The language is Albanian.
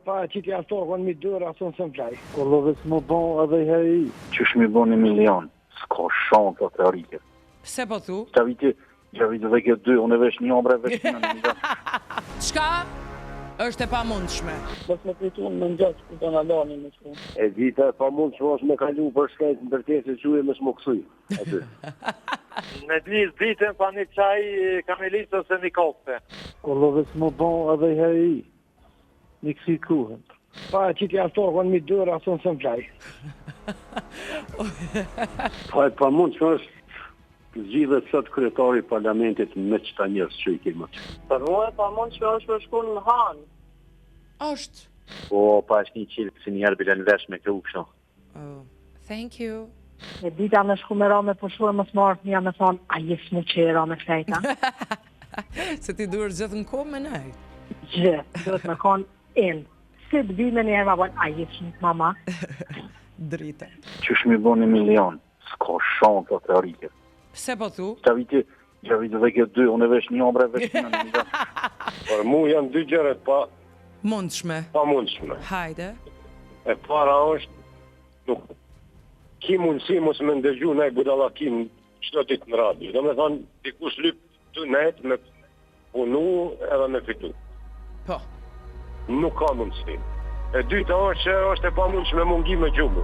Pa që t'ja stokon mi dërë, aso në sëmplaj. O love s'më bon edhe i heri. Qysh mi bon 1 milion? S'ka shantë të teorike. Pse po thu? Gjaviti dhe këtë 2, unë e vesh një ombre, vesh një në një. Çka? Është e pamundshme. Mos me pritu në mëngjes ku do na lani në shku. E dita e pamundshme është me kalu për shkajt në ndërtesë që e më smoksuj. Aty. Në ditën pa një çaj kamelis ose një kofe. O love s'më bon edhe i heri. Një kësi kuhen. Pa që t'ja stokon mi dërë, aso në sëmplaj. Pa e pamundshme është zgjidhet sot kryetari i parlamentit me çta njerëz që i kemi aty. Për mua pa mund që është për shku në Han. Është. Po, pa është një qilë si njerë bilen vesh me këu kësho. Oh, thank you. E dita me shku me ra me pushur më smartë një me thonë, a jes mu që e ra me fejta? Se ti duhet gjithë në kohë me nej. Gjithë, duhet me konë in. Si të bime një herë ma bon, a jes mu mama? Drita. Qysh mi bon 1 milion? S'ka shantë të teorike. Pse po thu? Gjaviti dhe këtë 2, unë e vesh një ombre, vesh një në një. Për mu janë 2 gjërat pa mundshme. Hajde. E para është nuk ki mundësi mos me ndëgju nej budallakim çdo ditë në radio. Do me thonë dikush lyp të net me punu edhe me fitu. Po. Nuk ka mundësi. E dyta është që është e pamundshme mungi me gjumë.